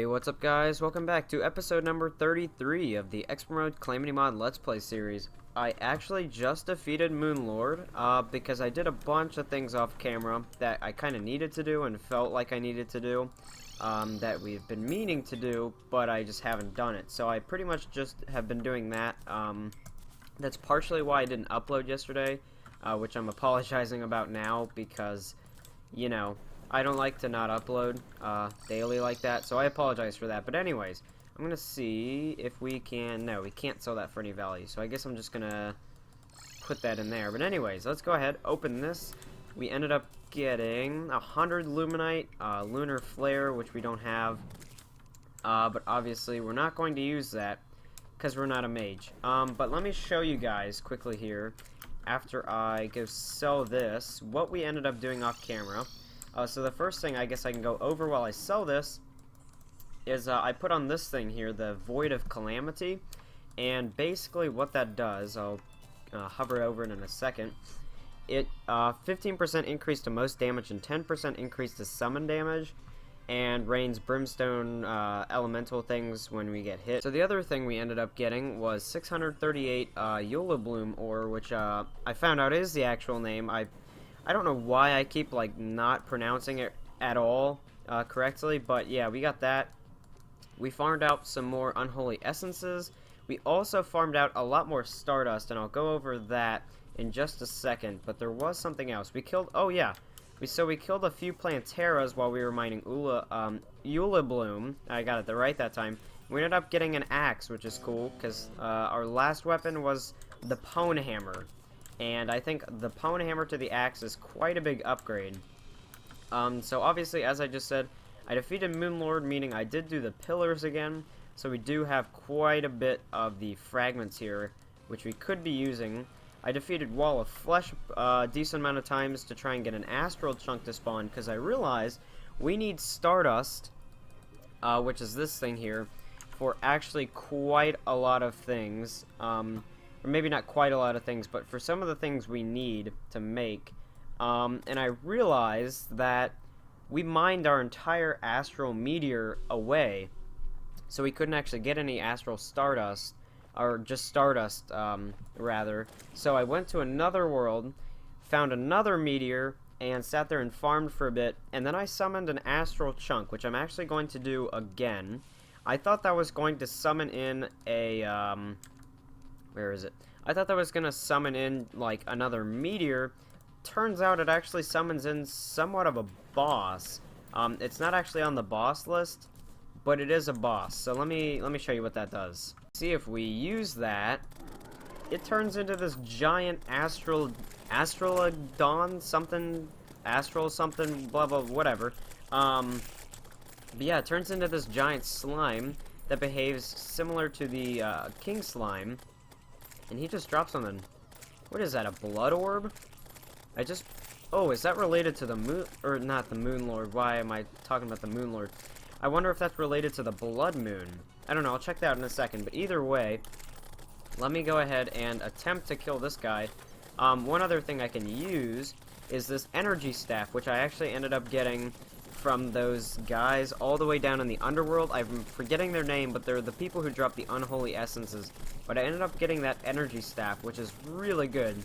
What's up guys? Welcome back to episode number 33 of the Expert Mode Calamity Mod Let's Play series. I actually just defeated Moonlord because I did a bunch of things off camera that I kind of needed to do and felt like I needed to do, that we've been meaning to do, but I just haven't done it. So I pretty much just have been doing that. That's partially why I didn't upload yesterday, which I'm apologizing about now because, you know, I don't like to not upload daily like that, so I apologize for that. But anyways, I'm gonna see if we can. No, we can't sell that for any value, so I guess I'm just gonna put that in there. But anyways, let's go ahead, open this. We ended up getting 100 Luminite, Lunar Flare, which we don't have, but obviously we're not going to use that because we're not a mage. But let me show you guys quickly here, after I go sell this, what we ended up doing off camera. So the first thing I guess I can go over while I sell this is I put on this thing here, the Void of Calamity, and basically what that does, I'll hover over it in a second, it 15% increase to most damage and 10% increase to summon damage, and rains brimstone elemental things when we get hit. So the other thing we ended up getting was 638 Eula Bloom ore, which I found out is the actual name. I don't know why I keep like not pronouncing it at all correctly, but yeah, we got that. We farmed out some more unholy essences. We also farmed out a lot more stardust, and I'll go over that in just a second. But there was something else. We killed. Oh yeah, we killed a few Planteras while we were mining Eula Bloom. I got it right that time. We ended up getting an axe, which is cool because our last weapon was the Pwn Hammer. And I think the Pwn Hammer to the axe is quite a big upgrade. So obviously, as I just said, I defeated Moonlord, meaning I did do the pillars again. So we do have quite a bit of the fragments here, which we could be using. I defeated Wall of Flesh a decent amount of times to try and get an astral chunk to spawn, because I realized we need stardust, which is this thing here, for actually quite a lot of things. Or maybe not quite a lot of things, but for some of the things we need to make. And I realized that we mined our entire astral meteor away, so we couldn't actually get any astral stardust, or just stardust, rather. So I went to another world, found another meteor, and sat there and farmed for a bit, and then I summoned an astral chunk, which I'm actually going to do again. I thought that was going to summon in a, where is it? I thought that was going to summon in, like, another meteor. Turns out it actually summons in somewhat of a boss. It's not actually on the boss list, but it is a boss. So let me show you what that does. See, if we use that, it turns into this giant astralodon something, astral something, blah blah, whatever. But yeah, it turns into this giant slime that behaves similar to the king slime. And he just dropped something. What is that, a blood orb? Oh, is that related to the moon, or not the Moonlord? Why am I talking about the Moonlord? I wonder if that's related to the Blood Moon. I don't know, I'll check that out in a second. But either way, let me go ahead and attempt to kill this guy. One other thing I can use is this energy staff, which I actually ended up getting from those guys all the way down in the underworld. I'm forgetting their name, but they're the people who drop the unholy essences. But I ended up getting that energy staff, which is really good.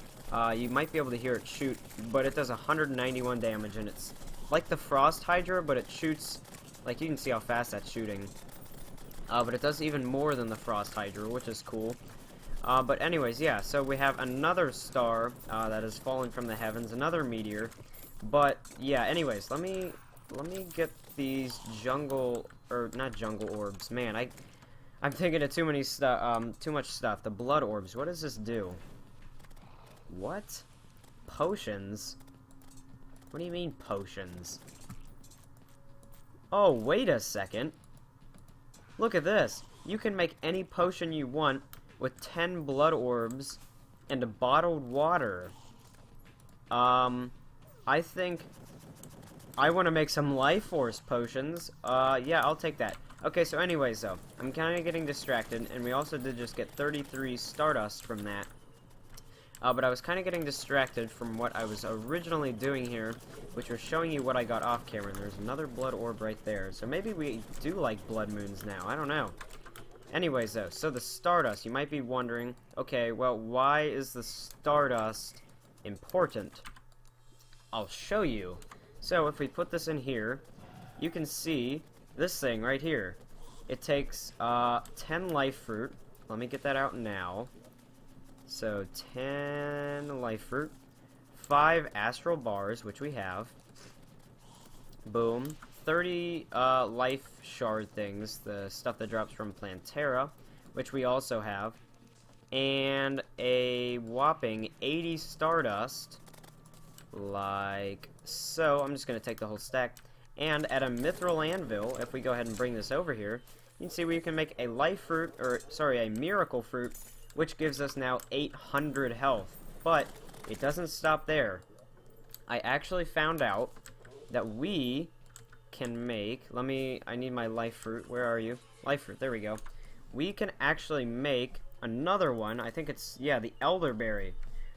You might be able to hear it shoot, but it does 191 damage, and it's like the Frost Hydra, but it shoots, like, you can see how fast that's shooting. But it does even more than the Frost Hydra, which is cool. But anyways, yeah, so we have another star that has fallen from the heavens, another meteor. But yeah, anyways, let me get these jungle, or not jungle orbs. Man, I'm thinking of too much stuff. The blood orbs. What does this do? What? Potions? What do you mean potions? Oh, wait a second. Look at this. You can make any potion you want with 10 blood orbs and a bottled water. I think I want to make some life force potions. Yeah, I'll take that. Okay, so anyways, though, I'm kind of getting distracted, and we also did just get 33 stardust from that. But I was kind of getting distracted from what I was originally doing here, which was showing you what I got off camera. And there's another blood orb right there. So maybe we do like blood moons now. I don't know. Anyways, though, so the Stardust, you might be wondering, okay, well, why is the Stardust important? I'll show you. So if we put this in here, you can see this thing right here. It takes 10 life fruit. Let me get that out now. So 10 life fruit, 5 astral bars, which we have. Boom. 30 life shard things, the stuff that drops from Terraria, which we also have. And a whopping 80 Stardust, like so. I'm just going to take the whole stack. And at a Mithril Anvil, if we go ahead and bring this over here, you can see where you can make a life fruit, or sorry, a miracle fruit, which gives us now 800 health. But it doesn't stop there. I actually found out that we can make, I need my life fruit. Where are you? Life fruit, there we go. We can actually make another one. I think it's, yeah, the elderberry.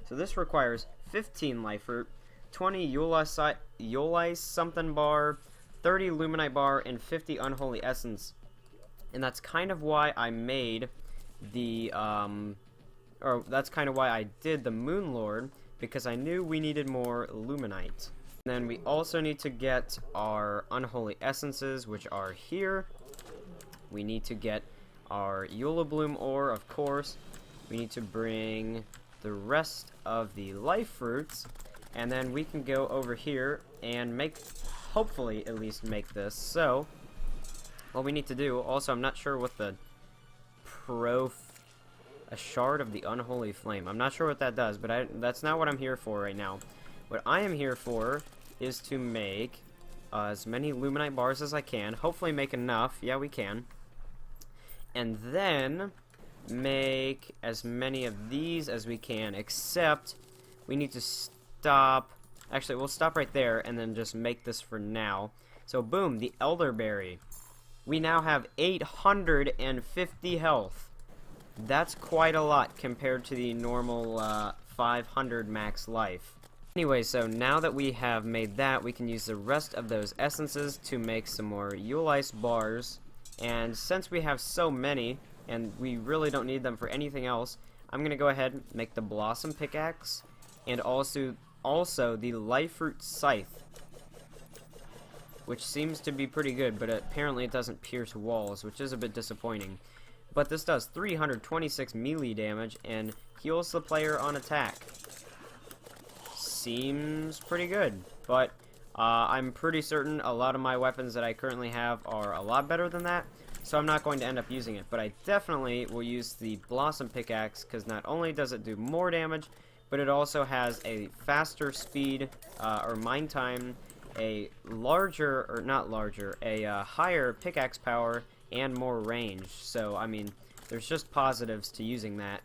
So this requires 15 life fruit, 20 Eulise something bar, 30 Luminite bar, and 50 unholy essence. And that's kind of why I made the, or that's kind of why I did the Moon Lord, because I knew we needed more Luminite. And then we also need to get our unholy essences, which are here. We need to get our Eulabloom ore, of course. We need to bring the rest of the life fruits, and then we can go over here and make, hopefully at least make this. So what we need to do, also I'm not sure what the a shard of the unholy flame, I'm not sure what that does, but that's not what I'm here for right now. What I am here for is to make as many Luminite bars as I can, hopefully make enough, yeah we can, and then make as many of these as we can, except we need to stop, actually we'll stop right there and then just make this for now. So boom, the elderberry. We now have 850 health. That's quite a lot compared to the normal 500 max life. Anyway, so now that we have made that, we can use the rest of those essences to make some more Eulise bars. And since we have so many, and we really don't need them for anything else, I'm going to go ahead and make the Blossom Pickaxe, and also the Life Fruit Scythe, which seems to be pretty good, but apparently it doesn't pierce walls, which is a bit disappointing. But this does 326 melee damage and heals the player on attack. Seems pretty good, but I'm pretty certain a lot of my weapons that I currently have are a lot better than that, so I'm not going to end up using it. But I definitely will use the Blossom Pickaxe, because not only does it do more damage, but it also has a faster speed, or mine time, a larger, or not larger, a higher pickaxe power, and more range. So, I mean, there's just positives to using that.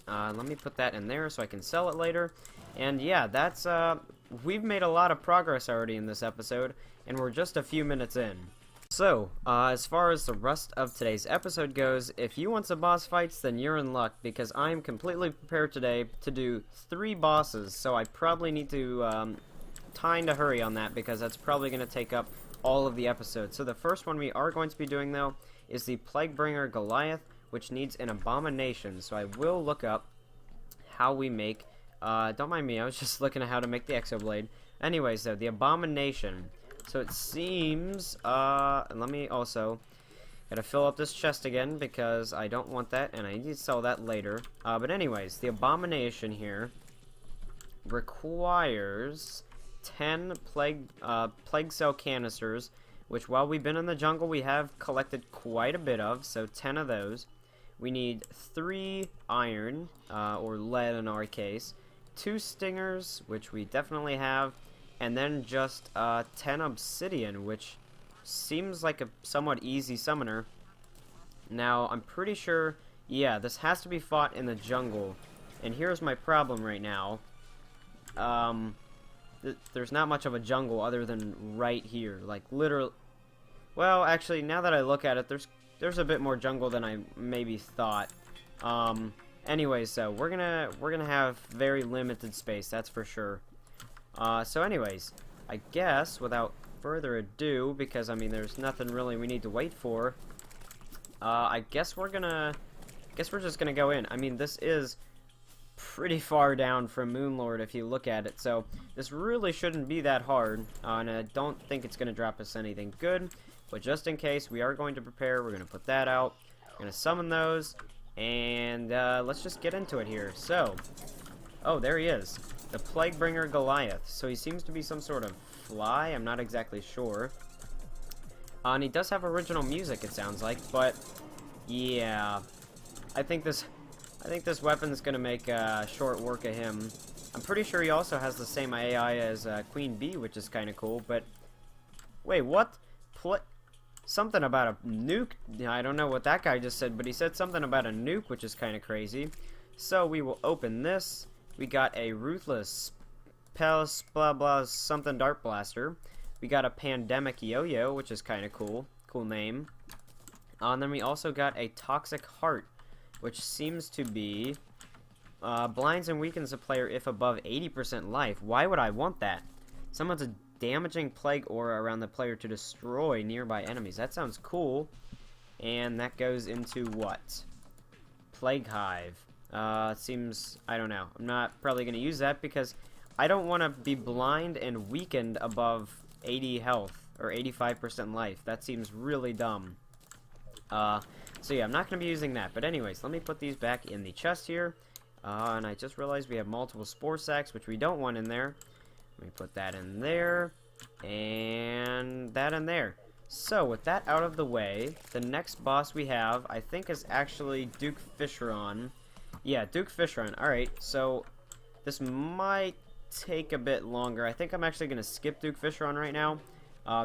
Let me put that in there so I can sell it later. And yeah, that's, we've made a lot of progress already in this episode, and we're just a few minutes in. So, as far as the rest of today's episode goes, if you want some boss fights, then you're in luck, because I'm completely prepared today to do 3 bosses, so I probably need to, kinda hurry on that, because that's probably going to take up all of the episodes. So the first one we are going to be doing, though, is the Plaguebringer Goliath, which needs an abomination, so I will look up how we make, don't mind me, I was just looking at how to make the Exoblade. Anyways, though, the abomination. So it seems, and let me also, gotta fill up this chest again, because I don't want that, and I need to sell that later. But anyways, the abomination here requires 10 plague cell canisters, which while we've been in the jungle, we have collected quite a bit of, so 10 of those. We need 3 iron, or lead in our case, 2 stingers, which we definitely have, and then just 10 obsidian, which seems like a somewhat easy summoner. Now, I'm pretty sure, yeah, this has to be fought in the jungle, and here's my problem right now. There's not much of a jungle other than right here, like literally. Well, actually, now that I look at it, there's a bit more jungle than I maybe thought. Anyways, so we're gonna have very limited space, that's for sure. So anyways, I guess without further ado, because I mean there's nothing really we need to wait for, I guess we're just gonna go in. I mean, this is pretty far down from Moonlord if you look at it, so this really shouldn't be that hard, and I don't think it's gonna drop us anything good, but just in case, we are going to prepare. We're gonna put that out, we're gonna summon those, and let's just get into it here. So, oh, there he is, the Plaguebringer Goliath. So he seems to be some sort of fly, I'm not exactly sure. And he does have original music, it sounds like, but yeah, I think this weapon's gonna make short work of him. I'm pretty sure he also has the same AI as Queen Bee, which is kind of cool, but wait, what? Something about a nuke? I don't know what that guy just said, but he said something about a nuke, which is kind of crazy. So we will open this. We got a Ruthless Palace blah blah something Dart Blaster. We got a Pandemic Yo-Yo, which is kind of cool. Cool name. And then we also got a Toxic Heart, which seems to be blinds and weakens a player if above 80% life. Why would I want that? Summons a damaging plague aura around the player to destroy nearby enemies. That sounds cool. And that goes into what? Plague Hive. Seems, I don't know. I'm not probably going to use that because I don't want to be blind and weakened above 80 health or 85% life. That seems really dumb. So yeah, I'm not going to be using that. But anyways, let me put these back in the chest here. And I just realized we have multiple spore sacks, which we don't want in there. Let me put that in there, and that in there. So, with that out of the way, the next boss we have, I think, is actually Duke Fisheron. Yeah, Duke Fisheron. Alright, so this might take a bit longer. I think I'm actually going to skip Duke Fisheron right now,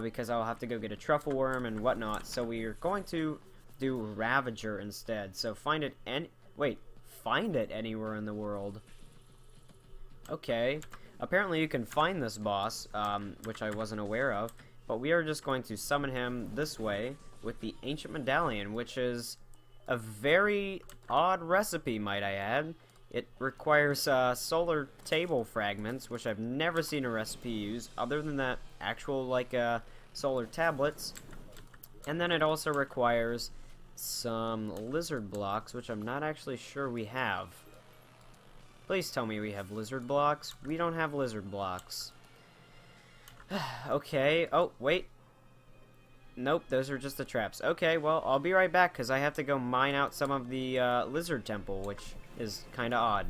because I'll have to go get a truffle worm and whatnot. So we are going to do Ravager instead. So find it anywhere in the world. Okay. Apparently you can find this boss, which I wasn't aware of, but we are just going to summon him this way with the Ancient Medallion, which is a very odd recipe, might I add. It requires solar table fragments, which I've never seen a recipe use, other than that actual, like, solar tablets. And then it also requires some lizard blocks, which I'm not actually sure we have. Please tell me we have lizard blocks. We don't have lizard blocks. Okay. Oh, wait. Nope, those are just the traps. Okay, well, I'll be right back, because I have to go mine out some of the lizard temple, which is kind of odd.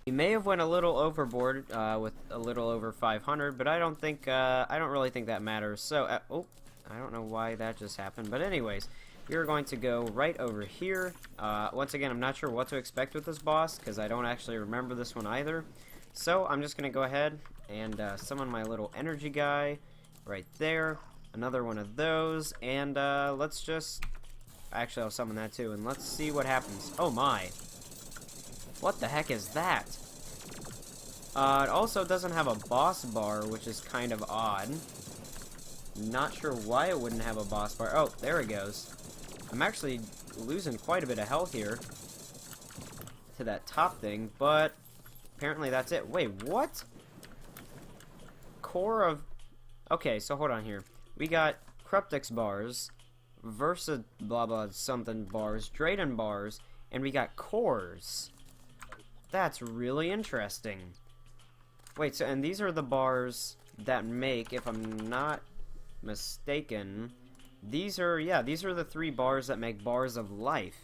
We may have went a little overboard with a little over 500, but I don't really think that matters. So, oh, I don't know why that just happened, but anyways, we are going to go right over here. Once again, I'm not sure what to expect with this boss, because I don't actually remember this one either. So, I'm just going to go ahead and summon my little energy guy right there. Another one of those, and let's just... Actually, I'll summon that too, and let's see what happens. Oh my. What the heck is that? It also doesn't have a boss bar, which is kind of odd. Not sure why it wouldn't have a boss bar. Oh, there it goes. I'm actually losing quite a bit of health here to that top thing, but apparently that's it. Wait, what? Core of... Okay, so hold on here. We got Cryptix bars, Versa blah blah something bars, Drayden bars, and we got cores. That's really interesting. Wait, so, and these are the bars that make, if I'm not mistaken, these are the 3 bars that make bars of life.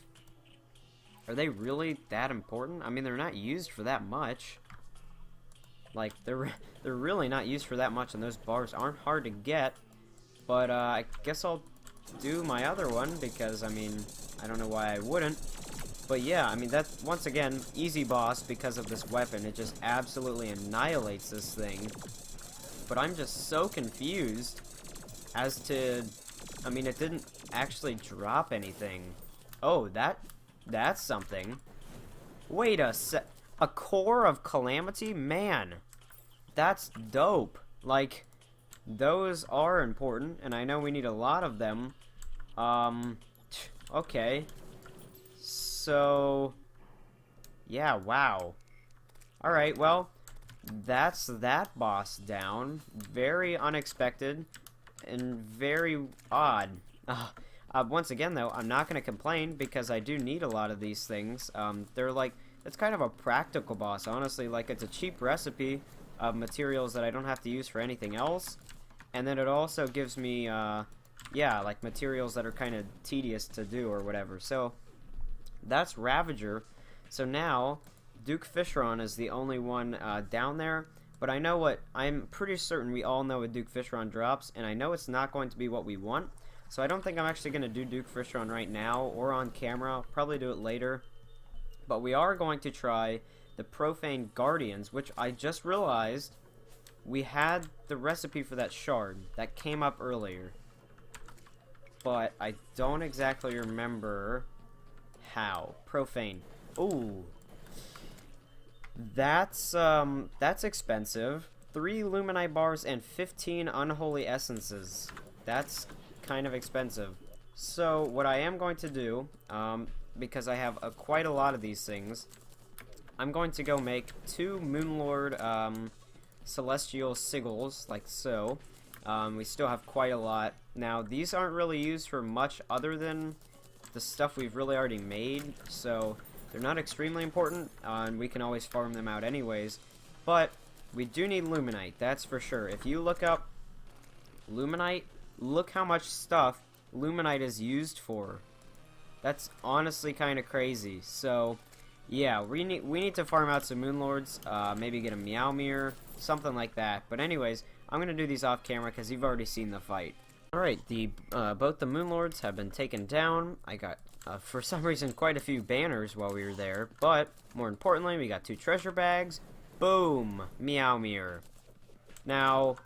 Are they really that important? I mean, they're not used for that much. Like, they're really not used for that much, and those bars aren't hard to get. But, I guess I'll do my other one, because, I mean, I don't know why I wouldn't. But yeah, I mean, that's, once again, easy boss because of this weapon. It just absolutely annihilates this thing. But I'm just so confused as to... I mean, it didn't actually drop anything. Oh, that's something. Wait a sec... A core of Calamity? Man, that's dope. Like... Those are important, and I know we need a lot of them. Okay. So... Yeah, wow. Alright, well, that's that boss down. Very unexpected and very odd. Once again, though, I'm not going to complain because I do need a lot of these things. They're like, it's kind of a practical boss, honestly. Like, it's a cheap recipe of materials that I don't have to use for anything else. And then it also gives me, yeah, like materials that are kind of tedious to do or whatever. So, that's Ravager. So now, Duke Fishron is the only one down there. But I know what, I'm pretty certain we all know what Duke Fishron drops. And I know it's not going to be what we want. So I don't think I'm actually going to do Duke Fishron right now or on camera. I'll probably do it later. But we are going to try the Profane Guardians, which I just realized we had the recipe for that shard that came up earlier. But I don't exactly remember how. Profane. Ooh. That's expensive. 3 Luminite bars and 15 Unholy Essences. That's kind of expensive. So what I am going to do, because I have quite a lot of these things, I'm going to go make 2 Moonlord Celestial Sigils, like so. We still have quite a lot. Now, these aren't really used for much other than the stuff we've really already made, so they're not extremely important, and we can always farm them out anyways. But we do need Luminite, that's for sure. If you look up Luminite, look how much stuff Luminite is used for. That's honestly kind of crazy. So, yeah, we need to farm out some Moonlords, maybe get a Meowmere, something like that. But anyways, I'm going to do these off camera because you've already seen the fight. Alright, both the Moonlords have been taken down. I got, for some reason, quite a few banners while we were there. But, more importantly, we got 2 treasure bags. Boom! Meowmere. Now,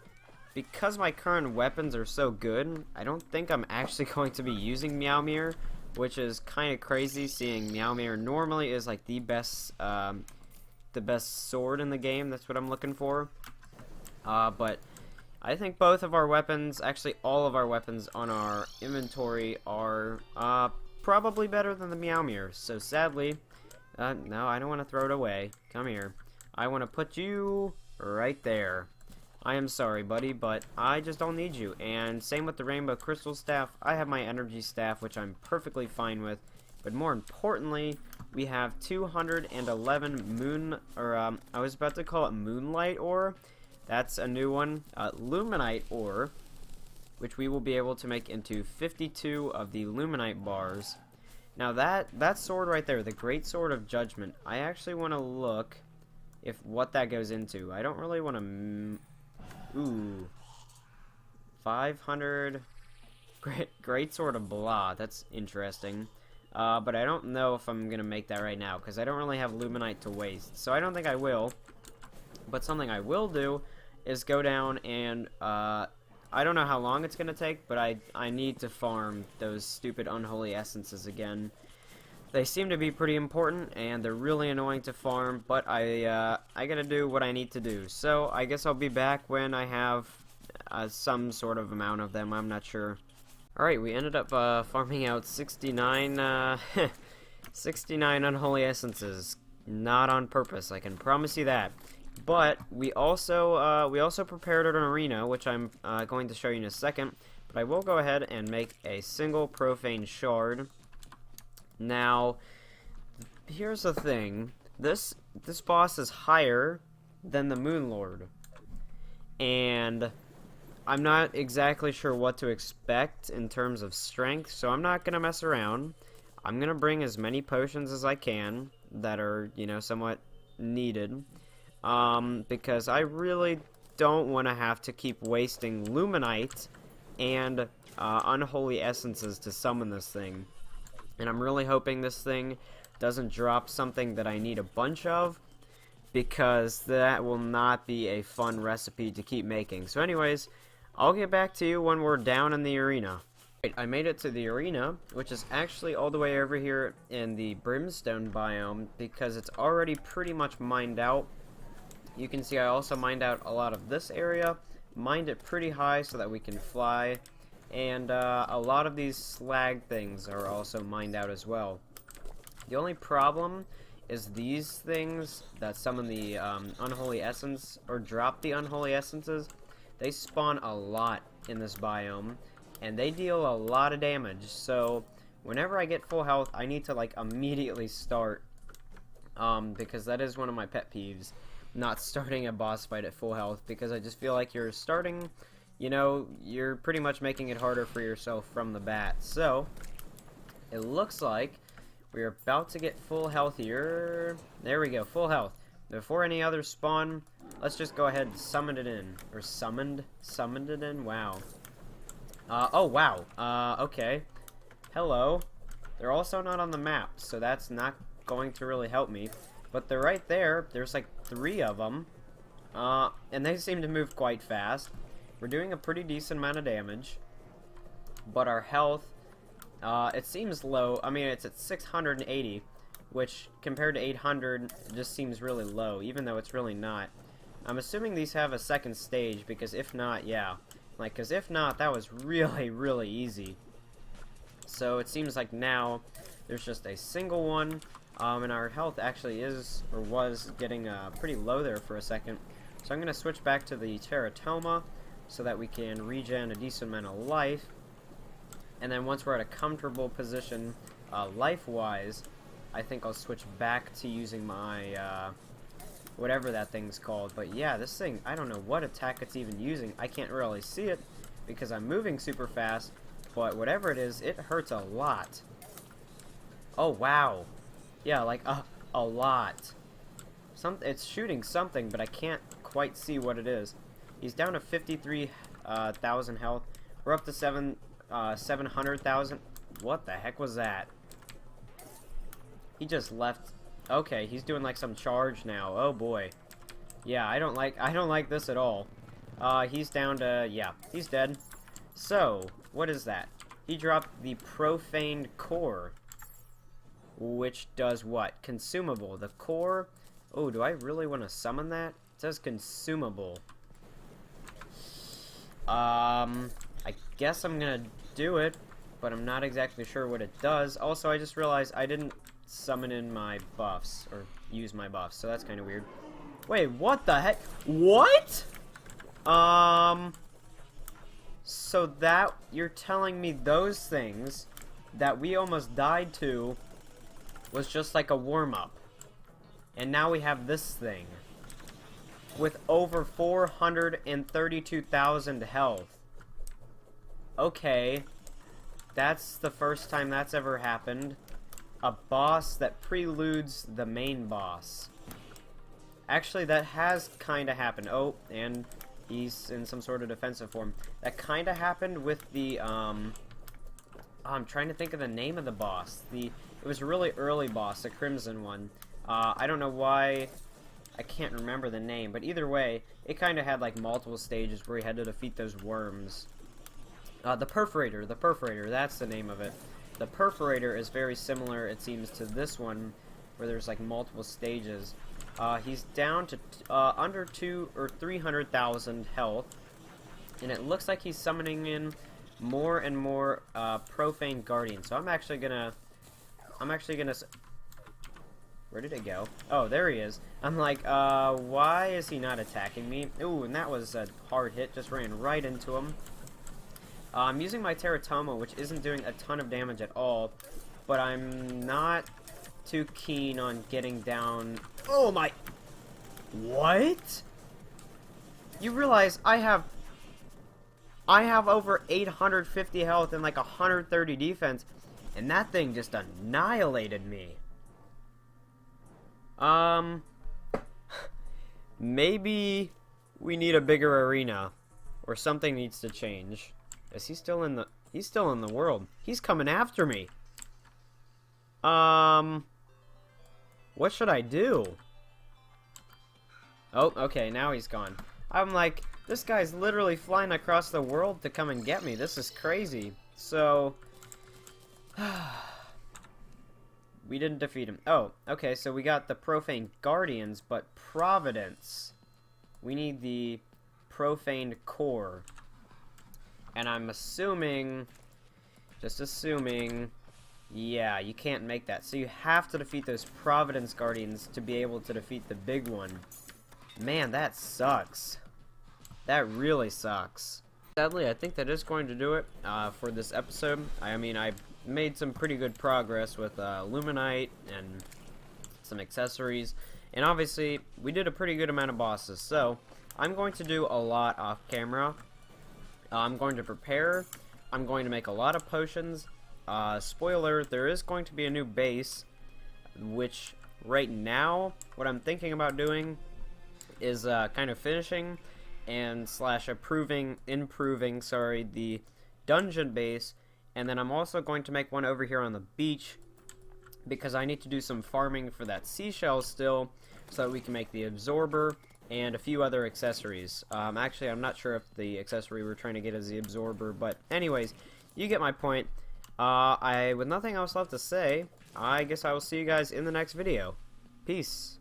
because my current weapons are so good, I don't think I'm actually going to be using Meowmere, which is kind of crazy, seeing Meowmere normally is like the best sword in the game. That's what I'm looking for. But I think both of our weapons, actually all of our weapons on our inventory are probably better than the Meowmere. So sadly, no, I don't want to throw it away. Come here. I want to put you right there. I am sorry, buddy, but I just don't need you. And same with the Rainbow Crystal Staff. I have my Energy Staff, which I'm perfectly fine with. But more importantly, we have 211 I was about to call it Moonlight Ore. That's a new one. Luminite Ore, which we will be able to make into 52 of the Luminite bars. Now that sword right there, the Great Sword of Judgment, I actually want to look what that goes into. I don't really want to... Ooh. 500... Great Sword of Blah. That's interesting. But I don't know if I'm going to make that right now, because I don't really have Luminite to waste. So I don't think I will. But something I will do is go down and... I don't know how long it's going to take, but I need to farm those stupid Unholy Essences again. They seem to be pretty important, and they're really annoying to farm, but I gotta do what I need to do. So, I guess I'll be back when I have some sort of amount of them, I'm not sure. Alright, we ended up farming out 69, 69 Unholy Essences. Not on purpose, I can promise you that. But, we also prepared an arena, which I'm going to show you in a second. But I will go ahead and make a single Profane Shard. Now, here's the thing. This boss is higher than the Moonlord. And I'm not exactly sure what to expect in terms of strength, so I'm not going to mess around. I'm going to bring as many potions as I can that are, you know, somewhat needed. Because I really don't want to have to keep wasting Luminite and Unholy Essences to summon this thing. And I'm really hoping this thing doesn't drop something that I need a bunch of, because that will not be a fun recipe to keep making. So anyways, I'll get back to you when we're down in the arena. Right, I made it to the arena, which is actually all the way over here in the Brimstone biome, because it's already pretty much mined out. You can see I also mined out a lot of this area, mined it pretty high so that we can fly. And a lot of these slag things are also mined out as well. The only problem is these things that summon the unholy essence, or drop the unholy essences. They spawn a lot in this biome, and they deal a lot of damage. So whenever I get full health, I need to like immediately start, because that is one of my pet peeves, not starting a boss fight at full health, because I just feel like you're starting, you know, you're pretty much making it harder for yourself from the bat. So it looks like we're about to get full health here. There we go, full health. Before any others spawn, let's just go ahead and summon it in. Or summoned it in? Wow. Oh, wow. Okay. Hello. They're also not on the map, so that's not going to really help me. But they're right there. There's like 3 of them. And they seem to move quite fast. We're doing a pretty decent amount of damage. But our health, it seems low. I mean, it's at 680, which compared to 800 just seems really low, even though it's really not. I'm assuming these have a second stage, because if not, yeah. Like, because if not, that was really, really easy. So it seems like now there's just a single one, and our health actually is, or was, getting pretty low there for a second. So I'm going to switch back to the Terraria so that we can regen a decent amount of life. And then once we're at a comfortable position, life-wise, I think I'll switch back to using my, whatever that thing's called. But yeah, this thing, I don't know what attack it's even using. I can't really see it because I'm moving super fast. But whatever it is, it hurts a lot. Oh, wow. Yeah, like, a lot. It's shooting something, but I can't quite see what it is. He's down to 53,000 health. We're up to 700,000. What the heck was that? He just left. Okay, he's doing like some charge now. Oh boy. Yeah, I don't like this at all. He's down to, yeah, he's dead. So, what is that? He dropped the Profaned Core, which does what? Consumable. The core. Oh, do I really want to summon that? It says consumable. I guess I'm gonna do it, but I'm not exactly sure what it does. Also, I just realized I didn't summon in my buffs, or use my buffs, so that's kind of weird. Wait, what the heck? What? So that, you're telling me those things that we almost died to was just like a warm-up. And now we have this thing with over 432,000 health. Okay, that's the first time that's ever happened. A boss that preludes the main boss. Actually, that has kind of happened. Oh, and he's in some sort of defensive form. That kind of happened with the, I'm trying to think of the name of the boss. It was a really early boss, a crimson one. I don't know why, I can't remember the name, but either way, it kind of had like multiple stages where he had to defeat those worms. The Perforator, that's the name of it. The Perforator is very similar, it seems, to this one, where there's like multiple stages. He's down to under 200 or 300,000 health, and it looks like he's summoning in more and more Profane Guardians. So I'm actually gonna. Where did it go? Oh, there he is. I'm like, why is he not attacking me? Ooh, and that was a hard hit. Just ran right into him. I'm using my Terraria, which isn't doing a ton of damage at all, but I'm not too keen on getting down. Oh my! What? You realize I have over 850 health and like 130 defense, and that thing just annihilated me. Maybe we need a bigger arena, or something needs to change. Is he still in the? He's still in the world. He's coming after me. What should I do? Oh, okay, now he's gone. I'm like, this guy's literally flying across the world to come and get me. This is crazy. So, we didn't defeat him. Oh, okay, so we got the Profane Guardians, but Providence. We need the Profaned Core. And I'm assuming, just assuming, Yeah, you can't make that. So you have to defeat those Providence Guardians to be able to defeat the big one. Man, that sucks. That really sucks. Sadly, I think that is going to do it for this episode. I mean, I made some pretty good progress with Luminite and some accessories. And obviously, we did a pretty good amount of bosses. So, I'm going to do a lot off camera. I'm going to prepare. I'm going to make a lot of potions. Spoiler, there is going to be a new base, which right now, what I'm thinking about doing is kind of finishing and slash improving the dungeon base, and then I'm also going to make one over here on the beach because I need to do some farming for that seashell still so that we can make the absorber and a few other accessories. Actually, I'm not sure if the accessory we're trying to get is the absorber, but anyways, you get my point. With nothing else left to say, I guess I will see you guys in the next video. Peace.